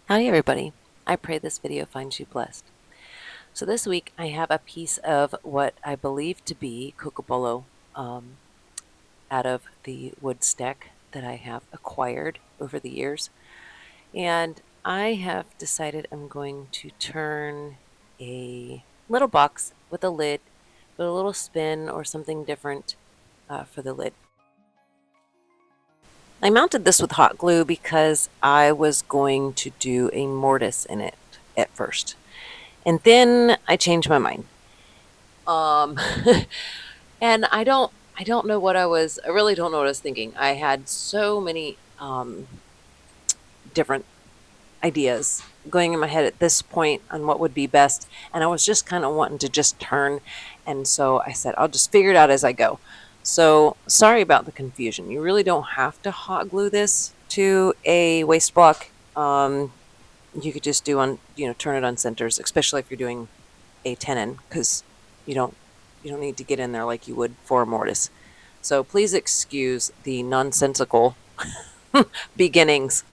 Howdy everybody. I pray this video finds you blessed. So this week I have a piece of what I believe to be Cocobolo out of the wood stack that I have acquired over the years. And I have decided I'm going to turn a little box with a lid, with a little spin or something different for the lid. I mounted this with hot glue because I was going to do a mortise in it at first. And then I changed my mind. Um, and I don't know what I really don't know what I was thinking. I had so many different ideas going in my head at this point on what would be best. And I was just kind of wanting to just turn. And so I said, I'll just figure it out as I go. So sorry about the confusion. You really don't have to hot glue this to a waste block. You could just turn it on centers, especially if you're doing a tenon, because you don't need to get in there like you would for a mortise. So please excuse the nonsensical beginnings.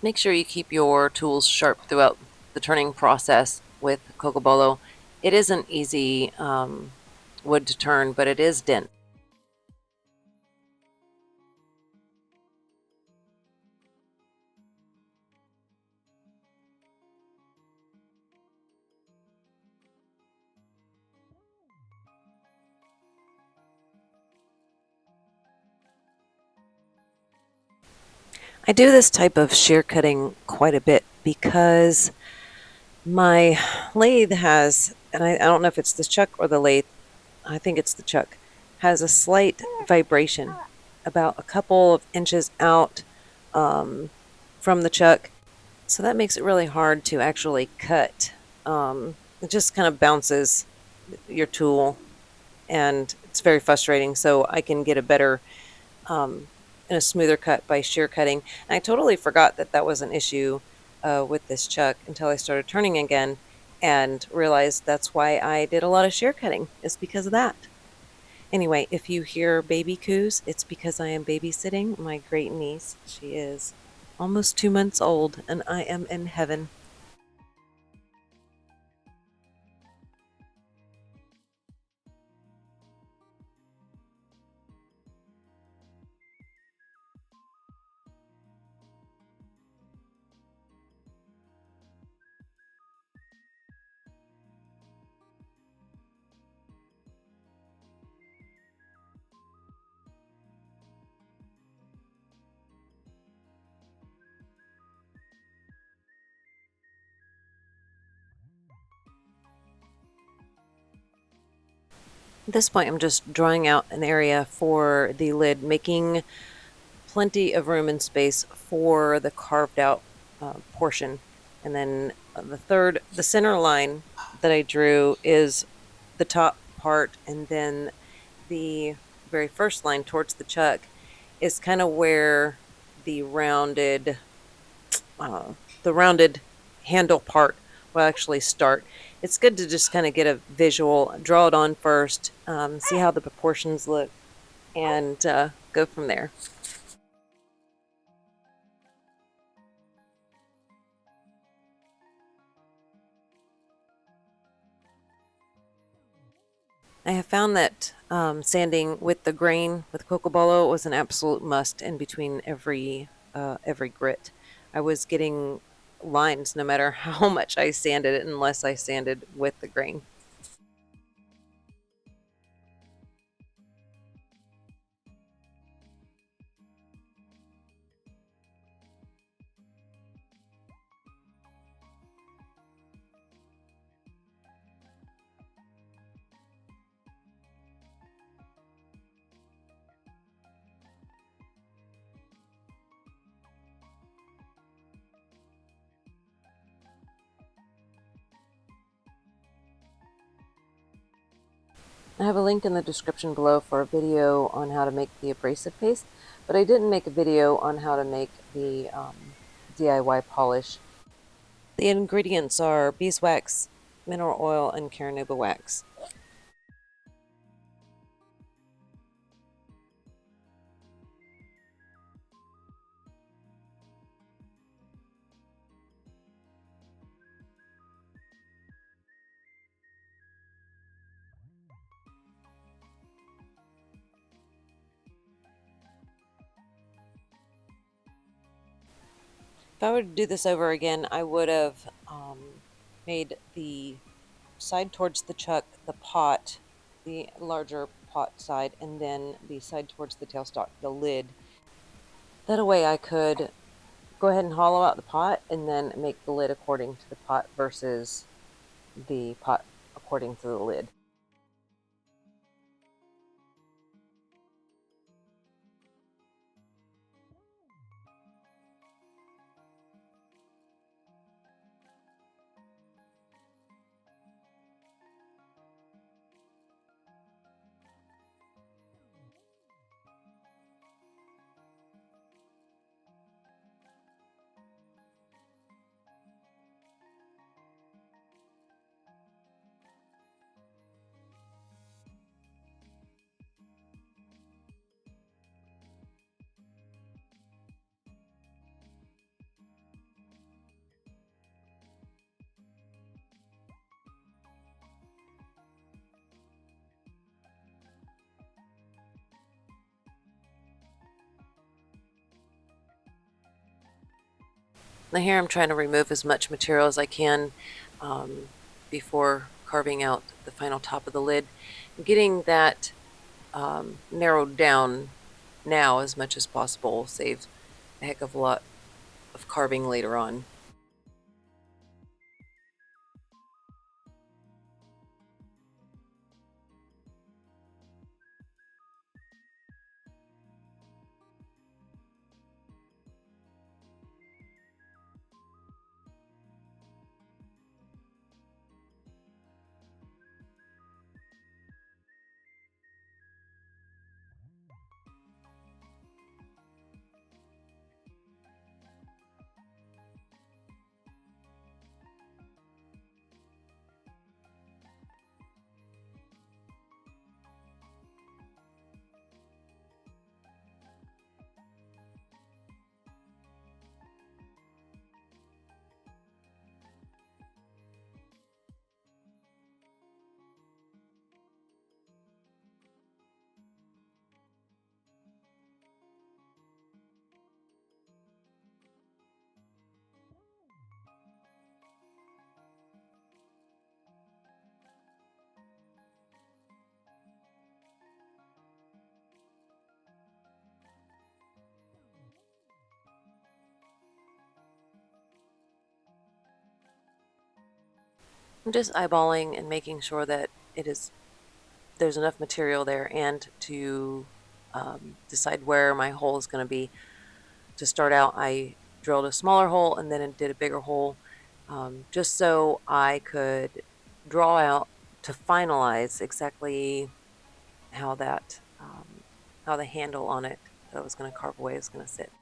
Make sure you keep your tools sharp throughout the turning process with Cocobolo. It isn't easy wood to turn, but it is dense. I do this type of shear cutting quite a bit because my lathe has, and I don't know if it's the chuck or the lathe, I think it's the chuck, has a slight vibration about a couple of inches out from the chuck. So that makes it really hard to actually cut. It just kind of bounces your tool, and it's very frustrating. So I can get a better and a smoother cut by shear cutting. And I totally forgot that that was an issue with this chuck until I started turning again and realized that's why I did a lot of shear cutting, is because of that. Anyway, if you hear baby coos, it's because I am babysitting my great niece. She is almost 2 months old, and I am in heaven. At this point, I'm just drawing out an area for the lid, making plenty of room and space for the carved out portion. And then the center line that I drew is the top part, and then the very first line towards the chuck is kind of where the rounded uh, the rounded handle part will actually start. It's good to just kind of get a visual, draw it on first, see how the proportions look, and go from there. I have found that sanding with the grain with Cocobolo was an absolute must in between every grit. I was getting lines no matter how much I sanded it, unless I sanded with the grain. I have a link in the description below for a video on how to make the abrasive paste, but I didn't make a video on how to make the DIY polish. The ingredients are beeswax, mineral oil, and carnauba wax. If I were to do this over again, I would have made the side towards the chuck the pot, the larger pot side, and then the side towards the tailstock, the lid. That way I could go ahead and hollow out the pot and then make the lid according to the pot versus the pot according to the lid. Now here I'm trying to remove as much material as I can before carving out the final top of the lid. Getting that narrowed down now as much as possible will save a heck of a lot of carving later on. I'm just eyeballing and making sure that there's enough material there, and to decide where my hole is going to be. To start out, I drilled a smaller hole and then did a bigger hole, just so I could draw out to finalize exactly how how the handle on it that I was going to carve away is going to sit.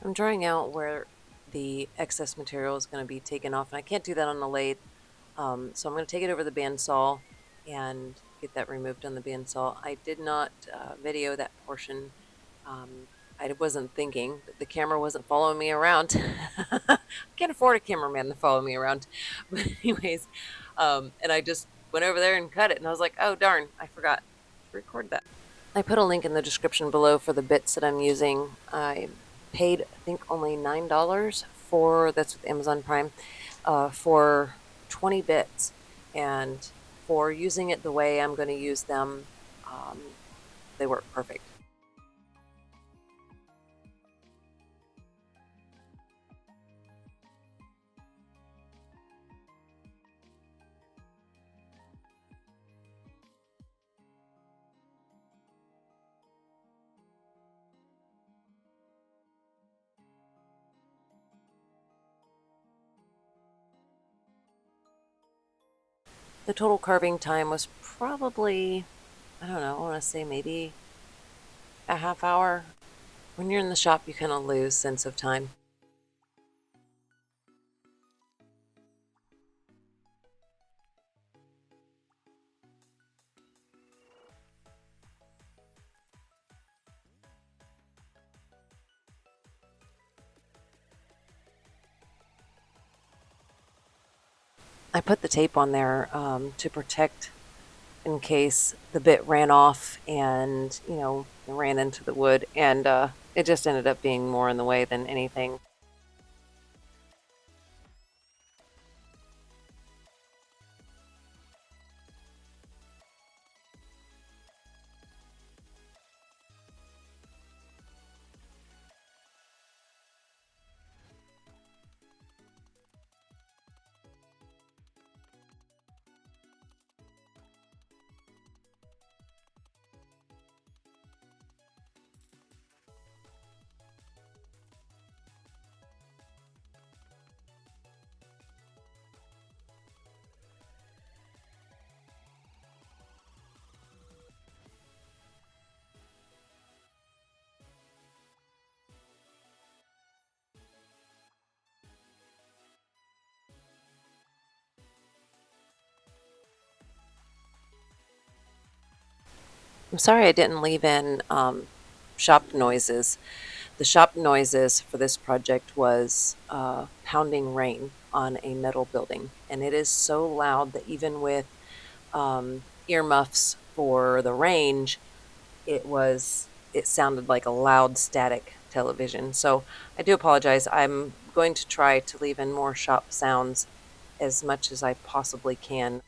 I'm drawing out where the excess material is going to be taken off, and I can't do that on the lathe, so I'm going to take it over the bandsaw and get that removed on the bandsaw. I did not video that portion. I wasn't thinking, the camera wasn't following me around. I can't afford a cameraman to follow me around. But anyways, and I just went over there and cut it, and I was like, oh darn, I forgot to record that. I put a link in the description below for the bits that I'm using. I paid, I think, only $9 for, that's with Amazon Prime, for 20 bits. And for using it the way I'm going to use them, they work perfect. The total carving time was probably, I don't know, I want to say maybe a half hour. When you're in the shop, you kind of lose sense of time. I put the tape on there to protect in case the bit ran off and, ran into the wood. And it just ended up being more in the way than anything. I'm sorry I didn't leave in shop noises. The shop noises for this project was pounding rain on a metal building, and it is so loud that even with earmuffs for the range, it sounded like a loud static television. So I do apologize. I'm going to try to leave in more shop sounds as much as I possibly can.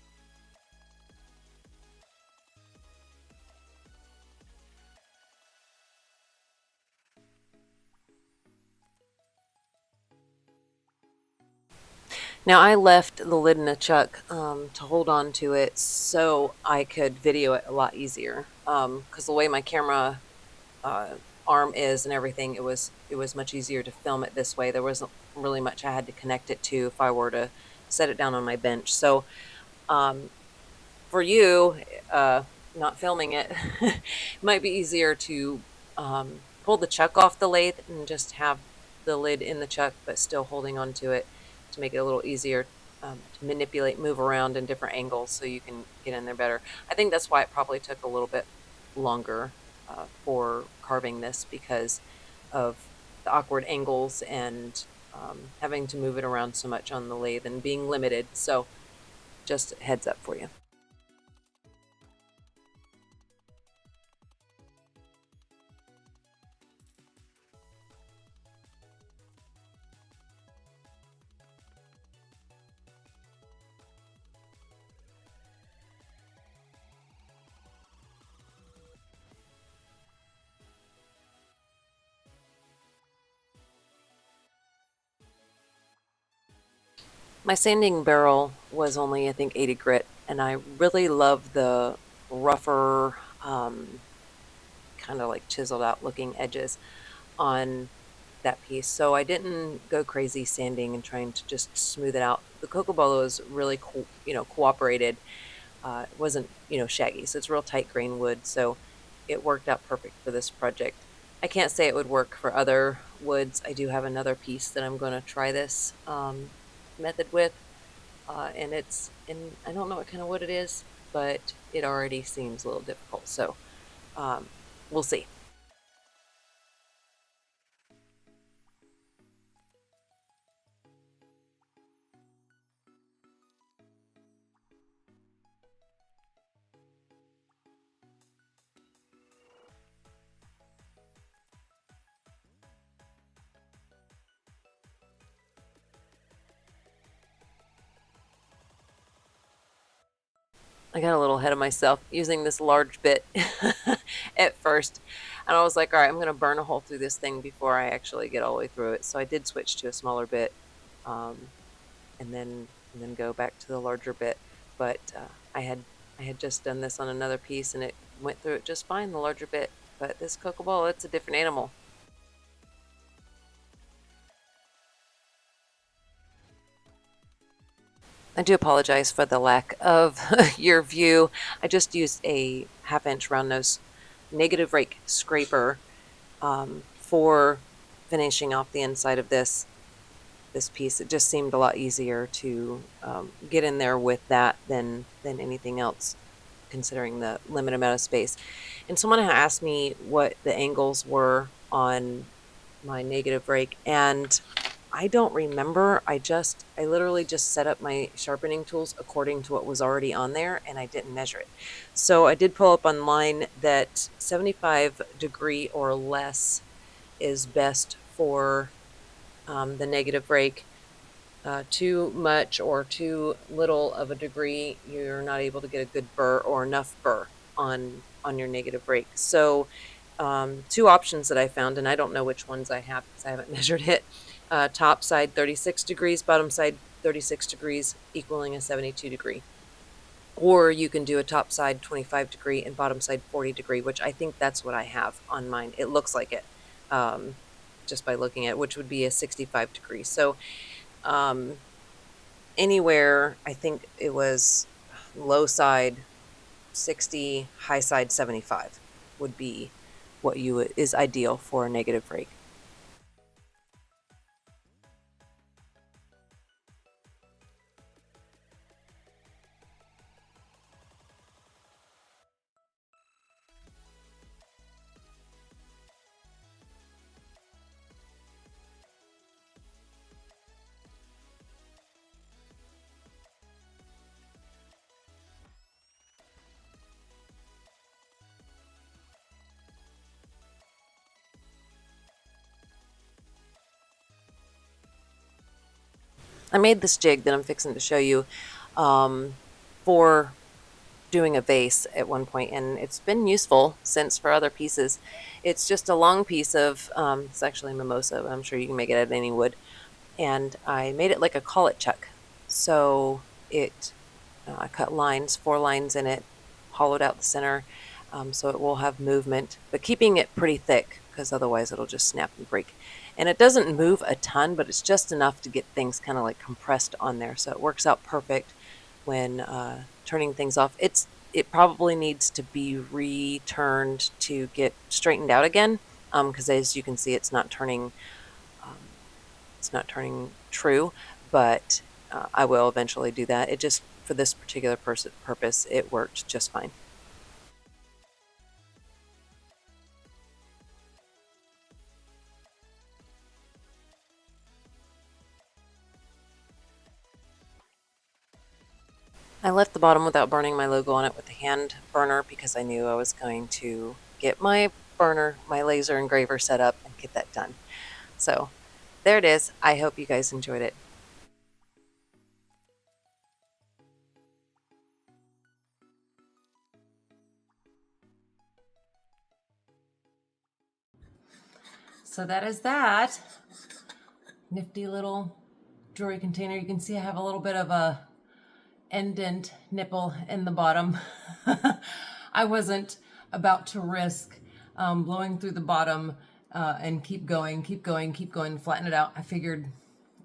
Now, I left the lid in a chuck to hold on to it so I could video it a lot easier. Because the way my camera uh, arm is and everything, it was much easier to film it this way. There wasn't really much I had to connect it to if I were to set it down on my bench. So um, for you, uh, not filming it, it might be easier to pull the chuck off the lathe and just have the lid in the chuck, but still holding onto it to make it a little easier to manipulate, move around in different angles so you can get in there better. I think that's why it probably took a little bit longer for carving this because of the awkward angles and having to move it around so much on the lathe and being limited. So just a heads up for you. My sanding barrel was only, I think, 80 grit, and I really love the rougher, kind of like chiseled out looking edges on that piece. So I didn't go crazy sanding and trying to just smooth it out. The Cocobolo is really cooperated. It wasn't, shaggy, so it's real tight grain wood. So it worked out perfect for this project. I can't say it would work for other woods. I do have another piece that I'm going to try this method with, and I don't know what kind of wood it is, but it already seems a little difficult. So um, we'll see. I got a little ahead of myself using this large bit at first. And I was like, all right, I'm going to burn a hole through this thing before I actually get all the way through it. So I did switch to a smaller bit um, and then go back to the larger bit. But I had just done this on another piece and it went through it just fine, the larger bit. But this Cocobolo, it's a different animal. I do apologize for the lack of your view. I just used a 1/2 inch round nose negative rake scraper for finishing off the inside of this piece. It just seemed a lot easier to get in there with that than anything else, considering the limited amount of space. And someone had asked me what the angles were on my negative rake, and I don't remember. I literally just set up my sharpening tools according to what was already on there, and I didn't measure it. So I did pull up online that 75° or less is best for the negative rake. Too much or too little of a degree, you're not able to get a good burr or enough burr on your negative rake. So 2 options that I found, and I don't know which ones I have because I haven't measured it. Top side 36°, bottom side 36°, equaling a 72°. Or you can do a top side 25° and bottom side 40°, which I think that's what I have on mine. It looks like it, just by looking at it, which would be a 65°. So anywhere, I think it was low side 60, high side 75 would be what is ideal for a negative rake. I made this jig that I'm fixing to show you for doing a vase at one point, and it's been useful since for other pieces. It's just a long piece of, it's actually mimosa, but I'm sure you can make it out of any wood. And I made it like a collet chuck. So I cut lines, 4 lines in it, hollowed out the center, so it will have movement, but keeping it pretty thick because otherwise it'll just snap and break. And it doesn't move a ton, but it's just enough to get things kind of like compressed on there. So it works out perfect when turning things off. It probably needs to be returned to get straightened out again, because as you can see, it's not turning true, but I will eventually do that. It just, for this particular purpose, it worked just fine. I left the bottom without burning my logo on it with a hand burner because I knew I was going to get my laser engraver set up and get that done. So there it is. I hope you guys enjoyed it. So that is that. Nifty little jewelry container. You can see I have a little bit of a indent nipple in the bottom. I wasn't about to risk blowing through the bottom and keep going, flatten it out. I figured,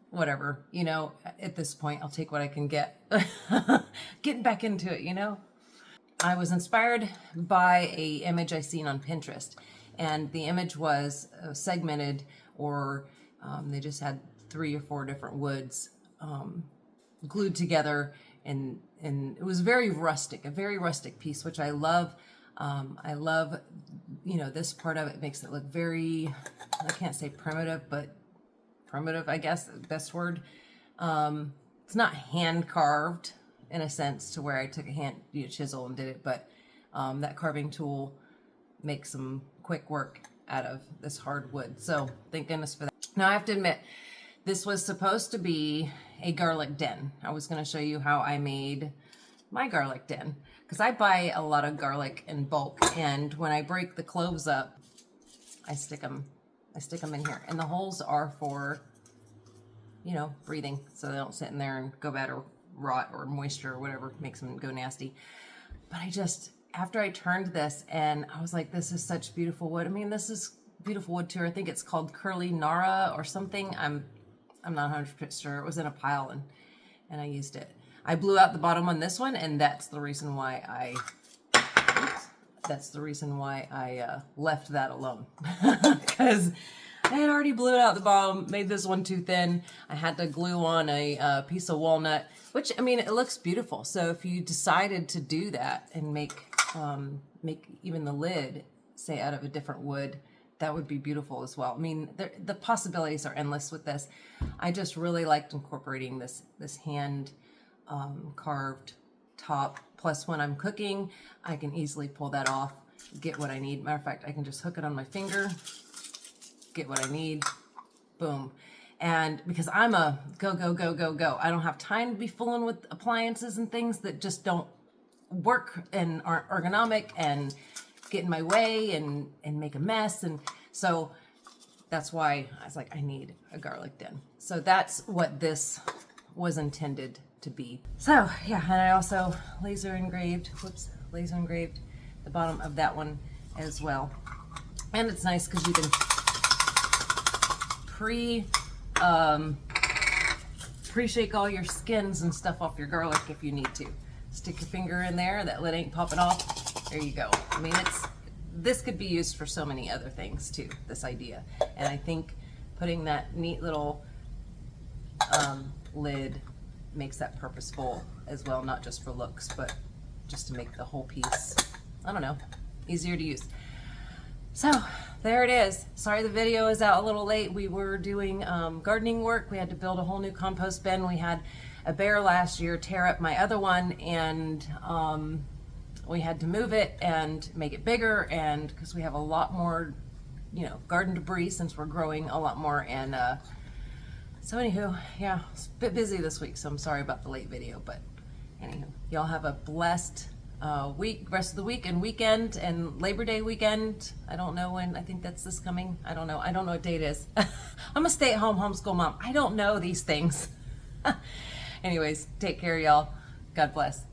whatever, at this point, I'll take what I can get. Getting back into it, I was inspired by a image I seen on Pinterest, and the image was segmented, or they just had 3 or 4 different woods glued together, and it was a very rustic piece, which I love. I love, this part of it makes it look very, I can't say primitive, but primitive, I guess, best word. It's not hand carved in a sense to where I took a hand chisel and did it, but that carving tool makes some quick work out of this hard wood. So thank goodness for that. Now I have to admit, this was supposed to be a garlic den. I was going to show you how I made my garlic den, because I buy a lot of garlic in bulk, and when I break the cloves up, I stick them in here, and the holes are for, breathing, so they don't sit in there and go bad or rot or moisture or whatever makes them go nasty. But after I turned this, and I was like, this is such beautiful wood. I mean, this is beautiful wood too. I think it's called Curly Nara or something. I'm not 100% sure. It was in a pile, and I used it. I blew out the bottom on this one, and that's the reason why I left that alone. Because I had already blew out the bottom, made this one too thin. I had to glue on a piece of walnut, which, I mean, it looks beautiful. So if you decided to do that and make even the lid, say, out of a different wood, that would be beautiful as well. I mean, the possibilities are endless with this. I just really liked incorporating this hand carved top. Plus, when I'm cooking, I can easily pull that off, get what I need. Matter of fact, I can just hook it on my finger, get what I need, boom. And because I'm a go, go, go, go, go, I don't have time to be fooling with appliances and things that just don't work and aren't ergonomic and get in my way and make a mess. And so that's why I was like, I need a garlic den. So that's what this was intended to be. So yeah, and I also laser engraved the bottom of that one as well. And it's nice because you can pre-shake all your skins and stuff off your garlic if you need to. Stick your finger in there, that lid ain't popping off. There you go. I mean, this could be used for so many other things too, this idea. And I think putting that neat little lid makes that purposeful as well, not just for looks, but just to make the whole piece, I don't know, easier to use. So there it is. Sorry the video is out a little late. We were doing gardening work. We had to build a whole new compost bin. We had a bear last year tear up my other one, and we had to move it and make it bigger, and because we have a lot more, you know, garden debris since we're growing a lot more. And so anywho, yeah, it's a bit busy this week, so I'm sorry about the late video, but anywho, y'all have a blessed week, rest of the week and weekend and Labor Day weekend. I don't know when, I think that's this coming. I don't know what date it is. I'm a stay-at-home homeschool mom. I don't know these things. Anyways, take care, y'all. God bless.